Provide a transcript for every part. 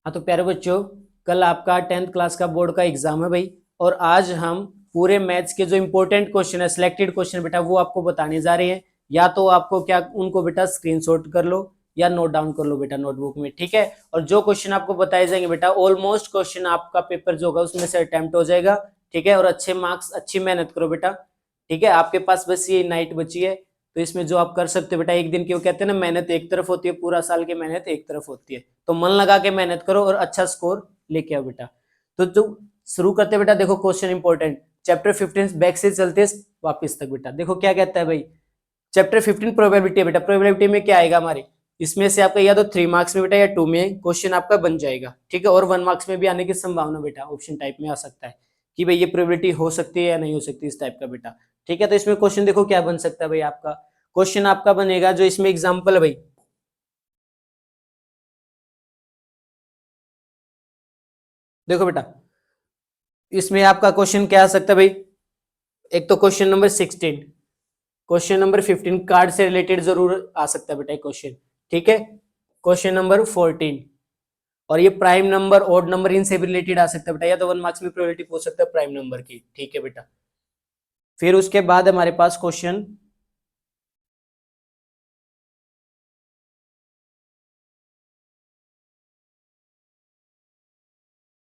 हाँ तो प्यारे बच्चों, कल आपका 10th क्लास का बोर्ड का एग्जाम है भाई। और आज हम पूरे मैथ्स के जो इंपॉर्टेंट क्वेश्चन है, सिलेक्टेड क्वेश्चन बेटा, वो आपको बताने जा रहे हैं। या तो आपको क्या उनको बेटा स्क्रीनशॉट कर लो या नोट डाउन कर लो बेटा नोटबुक में, ठीक है। और जो क्वेश्चन आपको बताए जाएंगे बेटा, ऑलमोस्ट क्वेश्चन आपका पेपर जो होगा उसमें से अटेम्प्ट हो जाएगा, ठीक है। और अच्छे मार्क्स, अच्छी मेहनत करो बेटा, ठीक है। आपके पास बस ये नाइट बची है, तो इसमें जो आप कर सकते हो बेटा, एक दिन की वो कहते हैं ना, मेहनत एक तरफ होती है, पूरा साल की मेहनत एक तरफ होती है। तो मन लगा के मेहनत करो और अच्छा स्कोर लेके आओ बेटा। तो शुरू करते हैं बेटा। देखो क्वेश्चन इंपॉर्टेंट, चैप्टर 15 बैक से चलते वापस तक बेटा। देखो क्या कहता है भाई, चैप्टर 15 प्रोबेबिलिटी है बेटा। प्रोबेबिलिटी में क्या आएगा हमारे, इसमें से आपका या तो 3 मार्क्स में बेटा या 2 में क्वेश्चन आपका बन जाएगा, ठीक है। और 1 मार्क्स में भी आने की संभावना बेटा ऑप्शन टाइप में आ सकता है कि भाई ये प्रोबेबिलिटी हो सकती है या नहीं हो सकती, इस टाइप का बेटा, ठीक है। तो इसमें क्वेश्चन देखो क्या बन सकता है भाई आपका। क्वेश्चन आपका बनेगा जो इसमें एग्जाम्पल है भाई, देखो बेटा इसमें आपका क्वेश्चन क्या आ सकता है भाई। एक तो question number 16, question number 15 card से रिलेटेड जरूर आ सकता है बेटा क्वेश्चन, ठीक है। क्वेश्चन नंबर 14, और ये प्राइम नंबर, ऑड नंबर, इनसे भी रिलेटेड आ सकता है बेटा। या तो 1 मार्क्स में प्रोबेबिलिटी पूछ सकता है प्राइम नंबर की, ठीक है बेटा। फिर उसके बाद हमारे पास क्वेश्चन,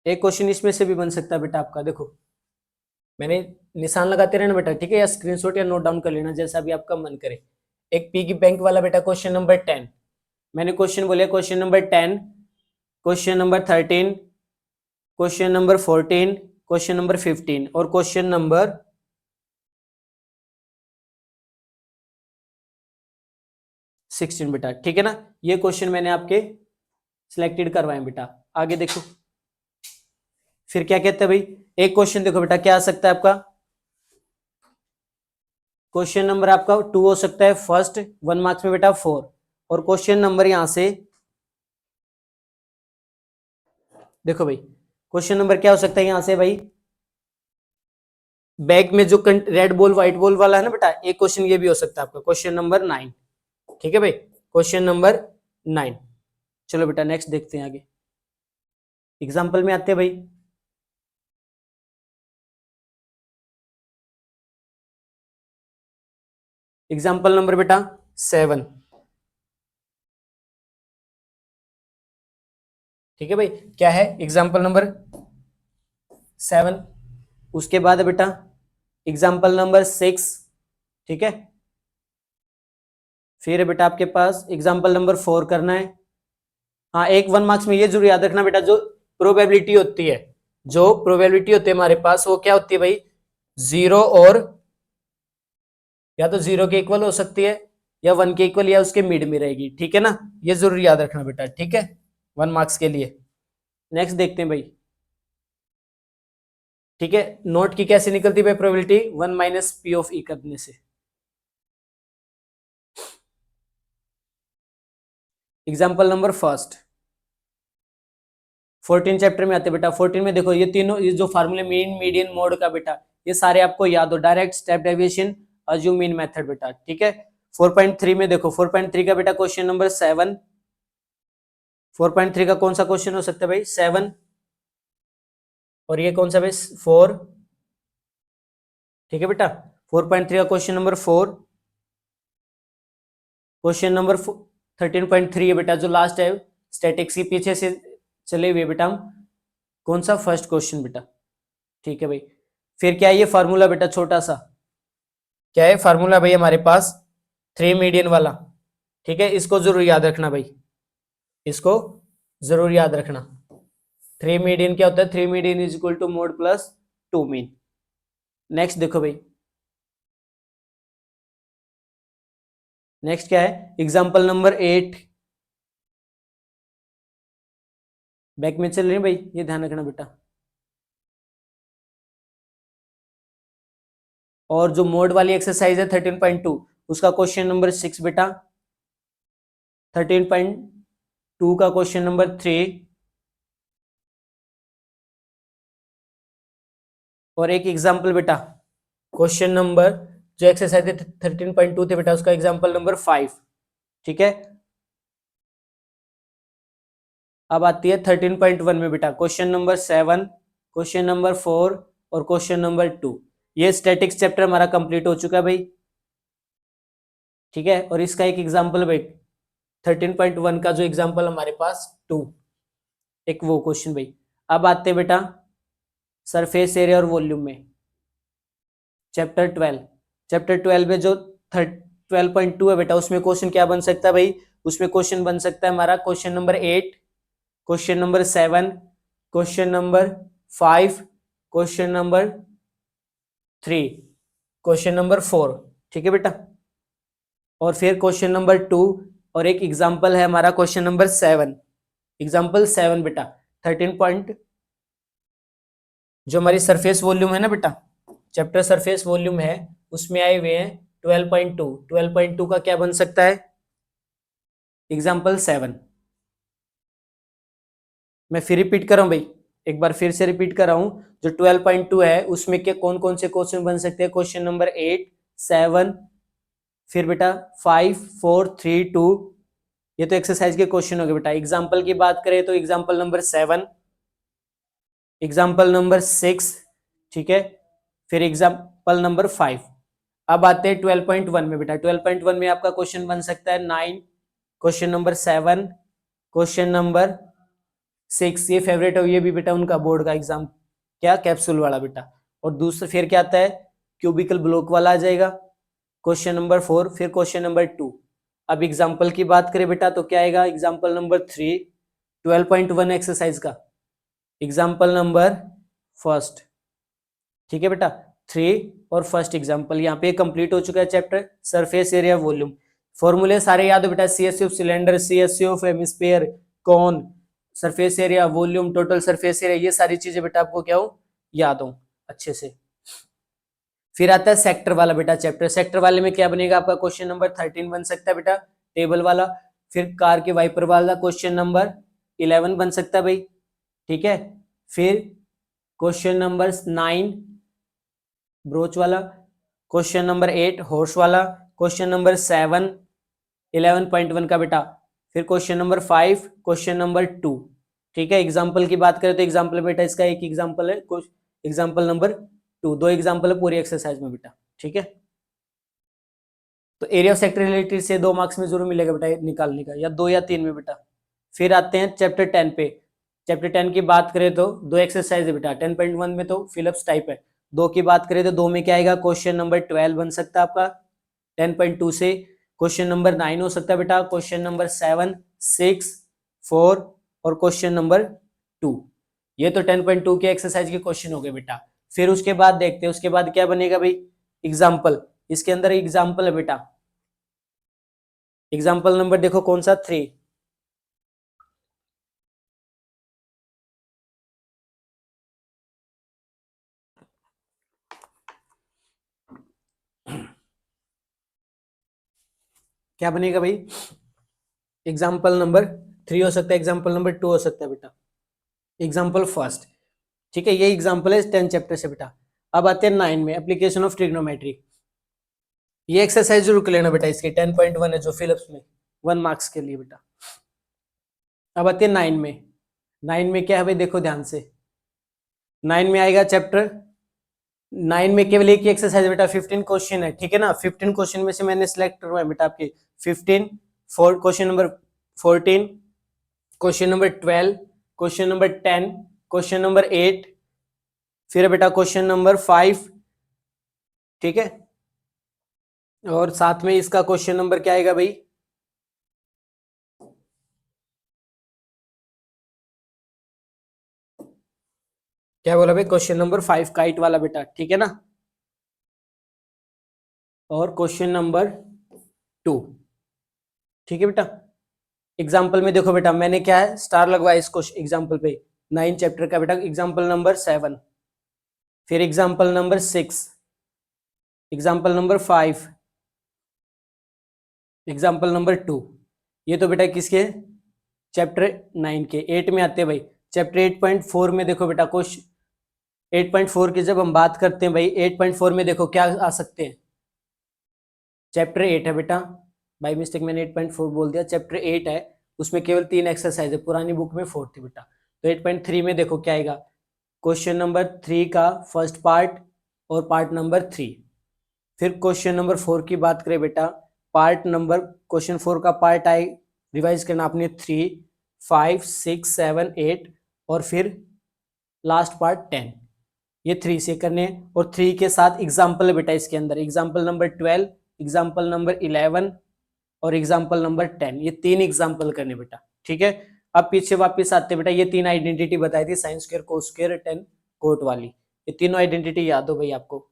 एक क्वेश्चन इसमें से भी बन सकता है बेटा आपका। देखो मैंने निशान लगाते रहना बेटा, ठीक है, या स्क्रीनशॉट या नोट डाउन कर लेना जैसा भी आपका मन करे। एक पिगी बैंक वाला बेटा, क्वेश्चन नंबर 10, मैंने क्वेश्चन बोले question number 10, question number 13, question number 14, question number 15 और क्वेश्चन नंबर 16 बेटा, ठीक है ना। ये क्वेश्चन मैंने आपके सिलेक्टेड करवाए बेटा। आगे देखो फिर क्या कहते हैं भाई। एक क्वेश्चन देखो बेटा क्या आ सकता है आपका, क्वेश्चन नंबर आपका 2 हो सकता है फर्स्ट, 1 मार्क्स में बेटा 4। और क्वेश्चन नंबर यहां से देखो भाई, क्वेश्चन नंबर क्या हो सकता है यहां से भाई, बैग में जो रेड बॉल व्हाइट बॉल वाला है ना बेटा, एक क्वेश्चन ये भी हो सकता है आपका, क्वेश्चन नंबर 9, ठीक है भाई, क्वेश्चन नंबर 9। चलो बेटा नेक्स्ट देखते हैं आगे, एग्जाम्पल में आते हैं भाई। एग्जाम्पल नंबर बेटा 7, ठीक है भाई। क्या है एग्जाम्पल नंबर 7। उसके बाद बेटा एग्जाम्पल नंबर 6, ठीक है। फिर बेटा आपके पास एग्जाम्पल नंबर 4 करना है। हाँ एक 1 मार्क्स में ये जरूर याद रखना बेटा, जो प्रोबेबिलिटी होती है, जो प्रोबेबिलिटी होती है हमारे पास, वो क्या होती है भाई, 0 और, या तो 0 के इक्वल हो सकती है या 1 के इक्वल, या उसके मिड में रहेगी, ठीक है ना। ये जरूर याद रखना बेटा, ठीक है, 1 मार्क्स के लिए। नेक्स्ट देखते हैं भाई, ठीक है। नोट की कैसे निकलती है भाई प्रोबेबिलिटी, 1 माइनस पी ऑफ ई करने से। एग्जाम्पल नंबर फर्स्ट, 14 चैप्टर में आते बेटा। 14 में देखो ये तीनों, ये जो फार्मूले मीन मीडियन मोड का बेटा, ये सारे आपको याद हो, direct, step deviation, assume mean method बेटा, ठीक है। 4.3 में देखो, 4.3 का बेटा क्वेश्चन नंबर 7, 4.3 का कौन सा क्वेश्चन हो सकता है भाई, 7। और ये कौन सा भाई, 4, ठीक है बेटा। 4.3 का क्वेश्चन नंबर 4, क्वेश्चन नंबर 13.3 है बेटा, जो लास्ट है स्टैटिक्स के पीछे से चले हुए बेटा हम, कौन सा, फर्स्ट क्वेश्चन बेटा, ठीक है भाई। फिर क्या है ये फार्मूला बेटा, छोटा सा क्या है फार्मूला भाई हमारे पास, 3 मीडियन वाला, ठीक है। इसको जरूर याद रखना भाई, इसको जरूर याद रखना। 3 मीडियन क्या होता है, 3 median is equal to mode plus 2 mean. Next देखो भाई, नेक्स्ट क्या है, एग्जाम्पल नंबर 8, बैक में चल रहे हैं भाई, ये ध्यान रखना बेटा। और जो मोड वाली एक्सरसाइज है 13.2, उसका क्वेश्चन नंबर 6 बेटा। 13.2 का क्वेश्चन नंबर 3, और एक एग्जाम्पल बेटा, क्वेश्चन नंबर, जो एक्सरसाइज 13.2 थे बेटा, उसका एग्जाम्पल नंबर 5, ठीक है। अब आती है 13.1 में बेटा क्वेश्चन नंबर 7, क्वेश्चन नंबर 4 और क्वेश्चन नंबर 2। ये स्टैटिक्स चैप्टर हमारा कंप्लीट हो चुका है भाई, ठीक है। और इसका एक एग्जाम्पल भाई 13.1 का जो एग्जाम्पल हमारे पास 2, एक वो क्वेश्चन भाई। अब आते हैं बेटा सरफेस एरिया और वॉल्यूम में, चैप्टर 12। चैप्टर 12 में जो 12.2 है बेटा, उसमें क्वेश्चन क्या बन सकता है भाई? उसमें क्वेश्चन बन सकता है हमारा question number 8, question number 7, question number 5, question number 3, question number 4, ठीक है बेटा। और फिर क्वेश्चन नंबर 2, और एक एग्जाम्पल है हमारा क्वेश्चन नंबर 7, एग्जाम्पल 7 बेटा 13 जो हमारी सरफेस वॉल्यूम है ना बेटा, चैप्टर सरफेस वॉल्यूम है, उसमें आए हुए हैं 12.2। 12.2 का क्या बन सकता है? एग्जाम्पल 7। मैं फिर रिपीट कर रहा हूं भाई, एक बार फिर से रिपीट कर रहा हूं। जो 12.2 है उसमें के कौन कौन से क्वेश्चन बन सकते हैं? क्वेश्चन नंबर 8, 7, फिर बेटा 5, 4, 3, 2। ये तो एक्सरसाइज के क्वेश्चन हो गए बेटा। एग्जाम्पल की बात करें तो एग्जाम्पल नंबर 7, एग्जाम्पल नंबर 6, ठीक है, फिर एग्जाम्पल नंबर 5। अब आते हैं 12.1 में बेटा। 12.1 में आपका क्वेश्चन बन सकता है 9, क्वेश्चन नंबर 7, क्वेश्चन नंबर 6। ये फेवरेट है, ये भी बेटा उनका बोर्ड का एग्जाम, क्या कैप्सूल वाला बेटा। और दूसरा फिर क्या आता है? क्यूबिकल ब्लॉक वाला आ जाएगा, क्वेश्चन नंबर 4, फिर क्वेश्चन नंबर 2। अब एग्जाम्पल की बात करें बेटा तो क्या आएगा? एग्जाम्पल नंबर 3, 12.1 एक्सरसाइज का एग्जाम्पल नंबर फर्स्ट, ठीक है बेटा। 3 और फर्स्ट एग्जाम्पल यहाँ पे कंप्लीट हो चुका है चैप्टर सरफेस एरिया वॉल्यूम। फॉर्मूले सारे याद हो बेटा, CSU of cylinder, CSU of hemisphere, कौन, surface area, volume, total surface area, ये सारी चीजें बेटा आपको क्या हो, याद हो अच्छे से। फिर आता है सेक्टर वाला बेटा चैप्टर। सेक्टर वाले में क्या बनेगा आपका? क्वेश्चन नंबर 13 बन सकता है बेटा, टेबल वाला। फिर कार के वाइपर वाला क्वेश्चन नंबर 11 बन सकता है भाई, ठीक है। फिर क्वेश्चन नंबर 9 ब्रोच वाला, क्वेश्चन नंबर 8 हॉर्स वाला, क्वेश्चन नंबर 7 11.1 का बेटा, फिर क्वेश्चन नंबर 5, क्वेश्चन नंबर 2, ठीक है। एग्जाम्पल की बात करें तो एग्जाम्पल बेटा इसका एक एग्जाम्पल है, एग्जाम्पल नंबर 2, दो एग्जाम्पल है पूरी एक्सरसाइज में बेटा, ठीक है। तो एरिया ऑफ सेक्टर रिलेटेड से 2 मार्क्स में जरूर मिलेगा बेटा निकालने का, या 2 या 3 में बेटा। फिर आते हैं चैप्टर 10 पे। चैप्टर 10 की बात करें तो 2 एक्सरसाइज है बेटा। 10.1 में तो फिलिप्स टाइप है, 2 की बात करें तो 2 में क्या आएगा? क्वेश्चन नंबर 12 बन सकता है आपका 10.2 से। क्वेश्चन नंबर 9 हो सकता है बेटा, क्वेश्चन नंबर 7, 6, 4 और क्वेश्चन नंबर 2। ये तो 10.2 के एक्सरसाइज के क्वेश्चन हो गए बेटा। फिर उसके बाद देखते हैं उसके बाद क्या बनेगा भाई? एग्जाम्पल। इसके अंदर एग्जाम्पल है बेटा, एग्जाम्पल नंबर देखो कौन सा? 3। क्या बनेगा भाई? एग्जाम्पल नंबर 3 हो सकता है, एग्जाम्पल नंबर 2 हो सकता है बेटा, एग्जाम्पल फर्स्ट, ठीक है। ये एग्जाम्पल है 10 चैप्टर से बेटा। अब आते हैं 9 में, एप्लीकेशन ऑफ ट्रिग्नोमेट्री। ये एक्सरसाइज जरूर कर लेना बेटा, इसके 10.1 है जो फिलिप्स में 1 मार्क्स के लिए बेटा। अब आते हैं 9 में। 9 में क्या है भाई? देखो ध्यान से, 9 में आएगा चैप्टर 9 में केवल एक ही एक्सरसाइज बेटा, 15 क्वेश्चन है, ठीक है ना। 15 क्वेश्चन में से मैंने सिलेक्ट करवाया बेटा आपके 15, question number 14, question number 12, question number 10, question number 8, फिर बेटा क्वेश्चन नंबर 5, ठीक है। और साथ में इसका क्वेश्चन नंबर क्या आएगा भाई? क्या बोला भाई? क्वेश्चन नंबर 5 काइट वाला बेटा, ठीक है ना। और क्वेश्चन नंबर 2, ठीक है बेटा। एग्जाम्पल में देखो बेटा मैंने क्या है स्टार लगवाया इस क्वेश्चन एग्जाम्पल पे, 9 चैप्टर का बेटा। एग्जाम्पल नंबर 7, फिर example number 6, example number 5, example number 2। ये तो बेटा किसके? चैप्टर 9 के। 8 में आते हैं भाई, चैप्टर 8.4 में देखो बेटा क्वेश्चन 8.4 की जब हम बात करते हैं भाई, 8.4 में देखो क्या आ सकते हैं? चैप्टर 8 है बेटा, बाई मिस्टेक मैंने 8.4 बोल दिया, चैप्टर 8 है। उसमें केवल 3 एक्सरसाइज है, पुरानी बुक में 4 थी बेटा। तो 8.3 में देखो क्या आएगा, क्वेश्चन नंबर 3 का फर्स्ट पार्ट और पार्ट नंबर 3। फिर क्वेश्चन नंबर 4 की बात करें बेटा, पार्ट नंबर क्वेश्चन 4 का पार्ट आए, रिवाइज करना आपने 3, 5, 6, 7, 8 और फिर लास्ट पार्ट 10। ये 3 से करने, और 3 के साथ एग्जाम्पल है बेटा इसके अंदर, एग्जाम्पल नंबर 12, एग्जाम्पल नंबर 11 और एग्जाम्पल नंबर 10, ये 3 एग्जाम्पल करने बेटा। ठीक है, अब पीछे वापस आते बेटा, ये 3 आइडेंटिटी बताई थी, sine square, cos square, ten coat वाली, ये तीनों आइडेंटिटी याद हो भाई आपको।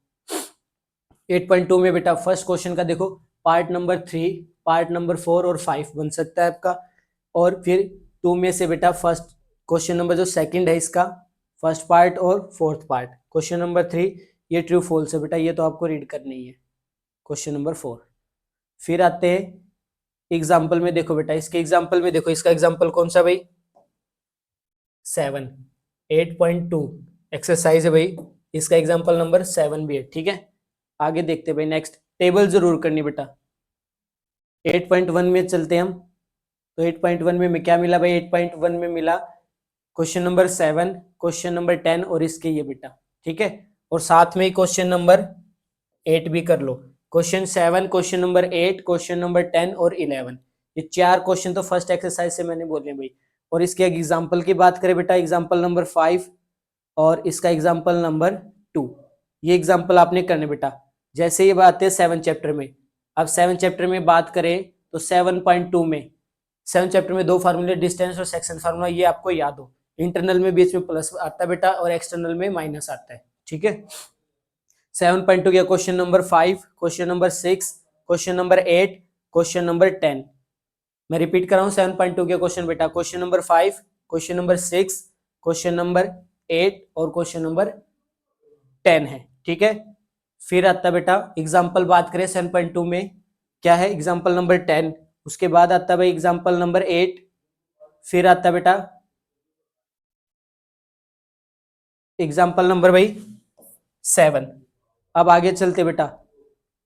8.2 में बेटा फर्स्ट क्वेश्चन का देखो, पार्ट नंबर 3, पार्ट नंबर 4 और 5 बन सकता है आपका। और फिर 2 में से बेटा फर्स्ट क्वेश्चन नंबर जो सेकंड है इसका फर्स्ट पार्ट और फोर्थ पार्ट। क्वेश्चन नंबर 3 ये ट्रू फॉल्स है बेटा, ये तो आपको रीड करनी ही है। क्वेश्चन नंबर 4 फिर आते हैं एग्जाम्पल में, देखो बेटा इसके एग्जाम्पल में देखो, इसका एग्जाम्पल कौन सा भाई, 7, 8.2 एक्सरसाइज है भाई, इसका एग्जाम्पल नंबर 7 भी है। ठीक है, आगे देखते हैं भाई, नेक्स्ट टेबल जरूर करनी बेटा। 8.1 में चलते हैं हम, तो 8.1 में क्या मिला भाई, 8.1 में मिला क्वेश्चन नंबर 7, क्वेश्चन नंबर 10 और इसके ये बेटा। ठीक है, और साथ में ही क्वेश्चन नंबर 8 भी कर लो, question 7, question number 8, question number 10 और 11, ये 4 क्वेश्चन तो फर्स्ट एक्सरसाइज से मैंने बोले भाई। और इसके एग्जाम्पल की बात करें बेटा, एग्जाम्पल नंबर 5 और इसका एग्जाम्पल नंबर 2, ये एग्जाम्पल आपने करने बेटा। जैसे ये बात है 7 चैप्टर में, अब 7 चैप्टर में बात करें तो 7.2 में 7 चैप्टर में 2 फार्मूले, डिस्टेंस और सेक्शन फार्मूला, ये आपको याद हो। इंटरनल में बीच में प्लस आता है बेटा और एक्सटर्नल में माइनस आता है। ठीक है, 7.2 के question number 5, question number 6, question number 8, question number 10। मैं रिपीट कर रहा हूँ 7.2 के क्वेश्चन बेटा, question number 5, question number 6, question number 8 और क्वेश्चन नंबर 10 है। ठीक है, फिर आता बेटा एग्जाम्पल, बात करें 7.2 में क्या है, एग्जाम्पल नंबर 10, उसके बाद आता भाई एग्जाम्पल नंबर 8, फिर आता बेटा एग्जाम्पल नंबर भाई 7। अब आगे चलते बेटा,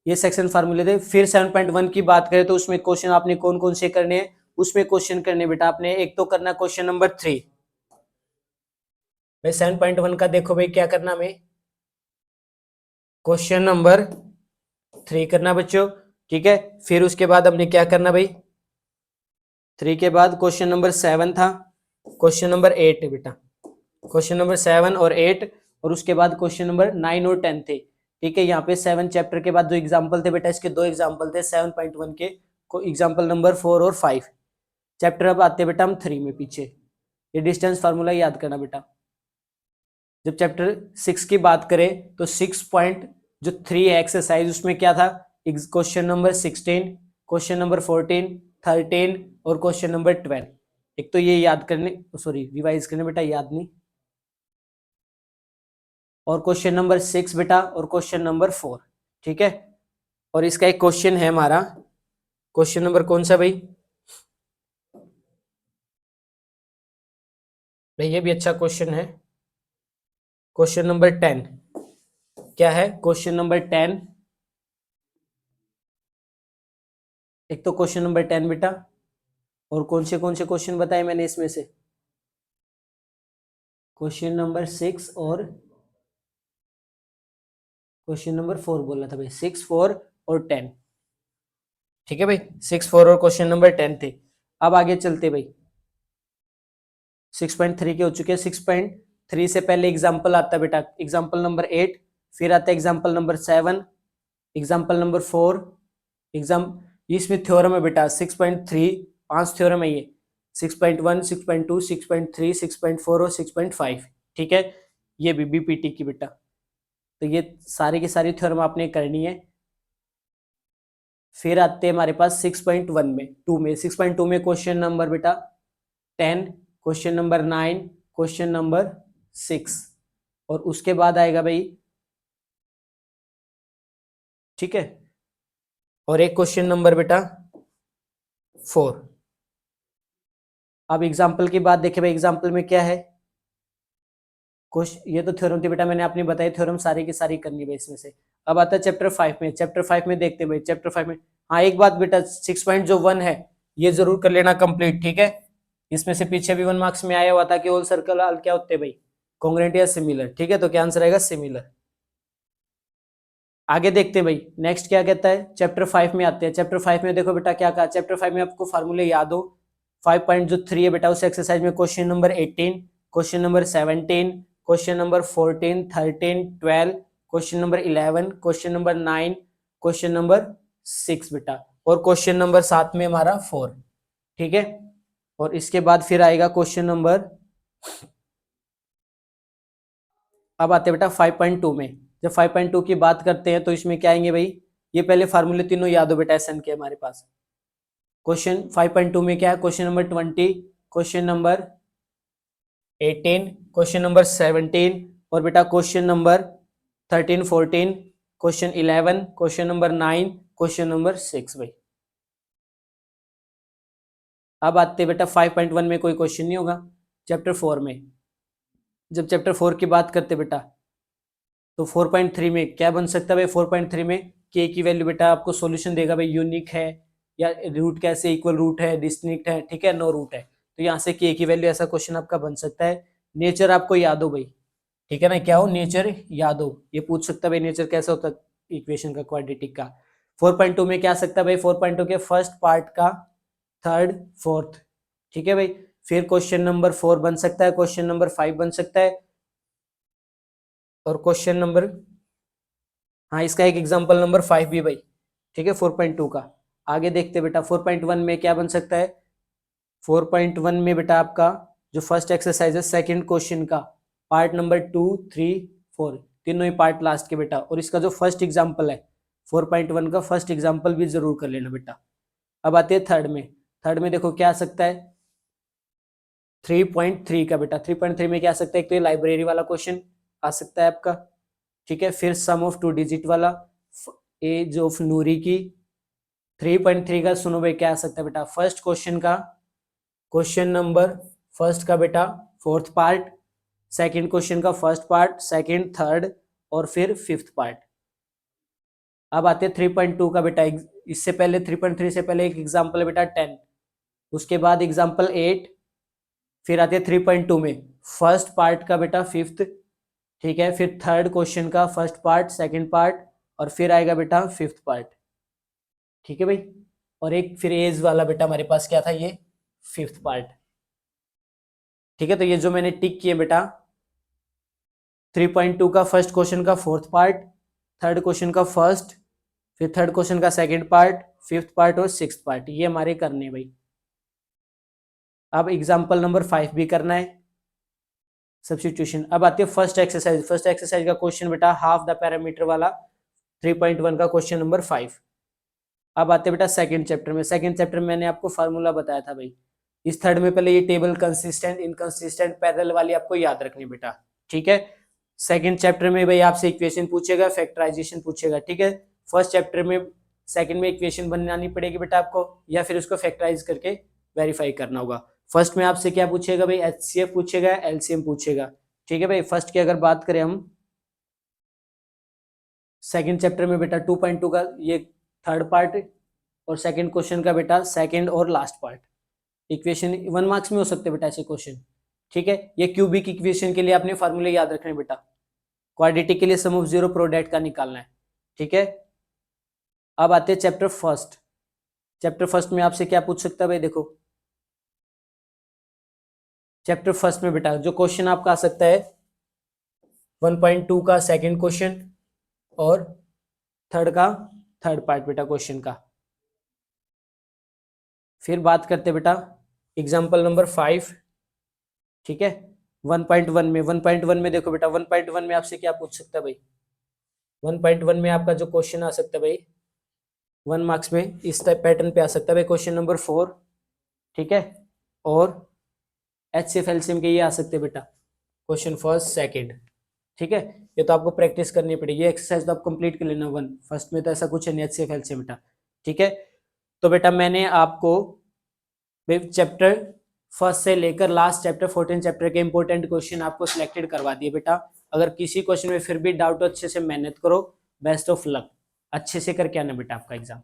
ये सेक्शन फार्मूले थे। फिर 7.1 की बात करें तो उसमें क्वेश्चन आपने कौन कौन से करने हैं, उसमें क्वेश्चन करने बेटा आपने, एक तो करना क्वेश्चन नंबर 3 भाई। 7.1 का देखो भाई क्या करना, हमें क्वेश्चन नंबर 3 करना बच्चों। ठीक है, फिर उसके बाद हमने क्या करना भाई, 3 के बाद क्वेश्चन नंबर 7 था, क्वेश्चन नंबर 8 है बेटा, क्वेश्चन नंबर 7 और 8, और उसके बाद क्वेश्चन नंबर 9 और 10 थे। ठीक है, यहाँ पे 7 चैप्टर के बाद जो एग्जाम्पल थे बेटा, इसके 2 एग्जाम्पल थे 7.1 के, एग्जाम्पल नंबर 4 और 5 चैप्टर। अब आते बेटा हम 3 में पीछे, ये डिस्टेंस फार्मूला याद करना बेटा। जब चैप्टर 6 की बात करें तो 6.3 एक्सरसाइज, उसमें क्या था, क्वेश्चन नंबर 16, क्वेश्चन नंबर 14, 13 और क्वेश्चन नंबर 12। एक तो ये याद करने, सॉरी रिवाइज करने बेटा, याद नहीं, और क्वेश्चन नंबर 6 बेटा और क्वेश्चन नंबर 4। ठीक है, और इसका एक क्वेश्चन है हमारा, क्वेश्चन नंबर कौन सा भाई, ये भी अच्छा क्वेश्चन है, क्वेश्चन नंबर 10। क्या है क्वेश्चन नंबर 10, एक तो क्वेश्चन नंबर 10 बेटा, और कौन से क्वेश्चन बताए मैंने इसमें से, क्वेश्चन नंबर 6 और क्वेश्चन नंबर 4 बोला था भाई, 6, 4 और 10। ठीक है भाई, 6, 4 और क्वेश्चन नंबर 10 थे। अब आगे चलते भाई, 6.3 के हो चुके हैं। 6.3 से पहले एग्जाम्पल आता है बेटा, एग्जाम्पल नंबर 8, फिर आता है एग्जाम्पल नंबर 7, एग्जाम्पल नंबर 4, इसमें थ्योरम है बेटा 6.3, 5 थ्योरम है ये, 6.1, 6.2, 6.3, 6.4 और 6.5। ठीक है, ये भी बीपीटी की बेटा, तो ये सारी की सारी थ्योरम आपने करनी है। फिर आते हैं हमारे पास 6.1 में, 2 में, 6.2 में क्वेश्चन नंबर बेटा 10, क्वेश्चन नंबर 9, क्वेश्चन नंबर 6, और उसके बाद आएगा भाई, ठीक है, और एक क्वेश्चन नंबर बेटा 4। अब एग्जाम्पल की बात देखें भाई, एग्जाम्पल में क्या है, क्वेश्चन, ये तो थ्योरम थी बेटा, मैंने आपने बताई थ्योरम सारी की सारी करनी है इसमें से। अब आता है चैप्टर 5 में, चैप्टर 5 में देखते हैं भाई, चैप्टर 5 में हाँ एक बात बेटा, 6.1 है ये जरूर कर लेना कंप्लीट, ठीक है। इसमें से पीछे भी 1 मार्क्स में आया हुआ था कि ऑल सर्कल क्या होते हैं भाई, कॉन्ग्रुएंट या सिमिलर, ठीक है। तो क्या आंसर आएगा, सिमिलर। आगे देखते हैं भाई, नेक्स्ट क्या कहता है, चैप्टर 5 में आते हैं। चैप्टर 5 में देखो बेटा क्या कहा, चैप्टर 5 में आपको फार्मूले याद हो, 5.3 है बेटा, उस एक्सरसाइज में question number 18, question number 17, question number 14, 13, 12, question number 11, question number 9, question number 6 बेटा, और क्वेश्चन नंबर 7 में हमारा 4, ठीक है। और इसके बाद फिर आएगा क्वेश्चन नंबर, अब आते बेटा 5.2 में। जब 5.2 की बात करते हैं तो इसमें क्या आएंगे भाई, ये पहले फार्मूले तीनों याद हो बेटा एसएन के हमारे पास। क्वेश्चन 5.2 में क्या है, question number 20, question number 18, question number 17, और बेटा question number 13, 14, question 11, question number 9, question number 6 भाई। अब आते बेटा 5.1 में कोई क्वेश्चन नहीं होगा। चैप्टर 4 में, जब चैप्टर 4 की बात करते बेटा, तो 4.3 में क्या बन सकता है भाई, 4.3 में के की वैल्यू बेटा आपको सॉल्यूशन देगा भाई, यूनिक है या रूट कैसे इक्वल रूट है, डिस्टिंक्ट है, ठीक है, नो रूट है। तो यहाँ से के की वैल्यू, ऐसा क्वेश्चन आपका बन सकता है। नेचर आपको याद हो भाई, ठीक है ना, क्या हो, नेचर याद हो, ये पूछ सकता है भाई नेचर कैसा होता है इक्वेशन का, क्वाड्रेटिक का। 4.2 में क्या आ सकता है भाई, 4.2 के फर्स्ट पार्ट का थर्ड फोर्थ, ठीक है भाई। फिर क्वेश्चन नंबर 4 बन सकता है, क्वेश्चन नंबर 5 बन सकता है, और क्वेश्चन नंबर, हाँ इसका एक एग्जांपल नंबर 5 भी भाई, ठीक है, 4.2 का। आगे देखते बेटा 4.1 में क्या बन सकता है, 4.1 में बेटा आपका जो फर्स्ट एक्सरसाइज है सेकंड क्वेश्चन का पार्ट नंबर 2, 3, 4, तीनों ही पार्ट लास्ट के बेटा, और इसका जो फर्स्ट एग्जांपल है 4.1 का फर्स्ट एग्जांपल भी जरूर कर लेना बेटा। अब आते हैं थर्ड में। थर्ड में देखो क्या आ सकता है, 3.3 का बेटा, 3.3 में क्या आ सकता है, एक तो ये लाइब्रेरी वाला क्वेश्चन आ सकता है आपका, ठीक है। फिर सम ऑफ 2 डिजिट वाला, एज ऑफ नूरी की। 3.3 का सुनो भाई क्या आ सकता है बेटा, फर्स्ट क्वेश्चन का क्वेश्चन नंबर फर्स्ट का बेटा फोर्थ पार्ट, सेकंड क्वेश्चन का फर्स्ट पार्ट, सेकंड, थर्ड, और फिर फिफ्थ पार्ट। अब आते हैं 3.2 का बेटा, इससे पहले 3.3 से पहले एक एग्जांपल है बेटा 10, उसके बाद एग्जांपल 8, फिर आते हैं 3.2 में फर्स्ट पार्ट का बेटा फिफ्थ, ठीक है, फिर थर्ड क्वेश्चन का फर्स्ट पार्ट, सेकंड पार्ट, और फिर आएगा बेटा फिफ्थ पार्ट, ठीक है भाई। और एक फिर एज वाला बेटा हमारे पास क्या था, ये फिफ्थ पार्ट, ठीक है। तो ये जो मैंने टिक किए बेटा, 3.2 का फर्स्ट क्वेश्चन का फोर्थ पार्ट, थर्ड क्वेश्चन का फर्स्ट, फिर थर्ड क्वेश्चन का सेकंड पार्ट, फिफ्थ पार्ट और सिक्स्थ पार्ट, ये हमारे करने हैं भाई। अब एग्जांपल नंबर 5 भी करना है, सब्स्टिट्यूशन। अब आती है फर्स्ट एक्सरसाइज। फर्स्ट एक्सरसाइज का क्वेश्चन बेटा हाफ द पैरामीटर वाला, 3.1 का क्वेश्चन नंबर 5। अब आते बेटा सेकंड चैप्टर में। सेकंड चैप्टर में मैंने आपको फार्मूला बताया था भाई। इस थर्ड में पहले ये टेबल कंसिस्टेंट, इनकंसिस्टेंट, पैरेलल वाली आपको याद रखनी बेटा, ठीक है। सेकंड चैप्टर में भाई आपसे इक्वेशन पूछेगा, फैक्टराइजेशन पूछेगा, ठीक है। फर्स्ट चैप्टर में, सेकंड में इक्वेशन बनानी पड़ेगी बेटा आपको, या फिर उसको फैक्टराइज करके वेरीफाई करना होगा। फर्स्ट में आपसे क्या पूछेगा भाई, एचसीएफ पूछेगा, एलसीएम पूछेगा, ठीक है भाई। फर्स्ट की अगर बात करें हम, सेकंड चैप्टर में बेटा 2.2 का ये थर्ड पार्ट, और सेकंड क्वेश्चन का बेटा सेकंड और लास्ट पार्ट। इक्वेशन 1 मार्क्स में हो सकते बेटा ऐसे क्वेश्चन, ठीक है। ये क्यूबिक इक्वेशन के लिए आपने फार्मूले याद रखने बेटा, क्वाड्रेटिक के लिए सम ऑफ जीरो प्रोडक्ट का निकालना है, ठीक है। अब आते हैं चैप्टर फर्स्ट। चैप्टर फर्स्ट में आपसे क्या पूछ सकता है भाई, देखो चैप्टर फर्स्ट में बेटा जो क्वेश्चन आपका आ सकता है 1.2 का सेकंड क्वेश्चन, और थर्ड का थर्ड पार्ट बेटा क्वेश्चन का। फिर बात करते बेटा एग्जांपल नंबर 5, ठीक है। 1.1 में देखो बेटा 1.1 में आपसे क्या पूछ सकता है भाई, 1.1 में आपका जो क्वेश्चन आ सकता है भाई 1 मार्क्स में इस टाइप पैटर्न पे आ सकता है भाई, क्वेश्चन नंबर 4, ठीक है। और एचसीएफ एलसीएम के ये आ सकते हैं बेटा क्वेश्चन फर्स्ट सेकंड, ठीक है। ये तो आपको प्रैक्टिस करनी पड़ेगी, ये एक्सरसाइज तो आप कंप्लीट कर लेना। 1 फर्स्ट में तो ऐसा कुछ नहीं, एचसीएफ एलसीएम बेटा, ठीक है। तो बेटा मैंने आपको चैप्टर फर्स्ट से लेकर लास्ट चैप्टर 14 चैप्टर के इंपॉर्टेंट क्वेश्चन आपको सिलेक्टेड करवा दिए बेटा। अगर किसी क्वेश्चन में फिर भी डाउट हो अच्छे से मेहनत करो, बेस्ट ऑफ लक, अच्छे से करके आना बेटा आपका एग्जाम।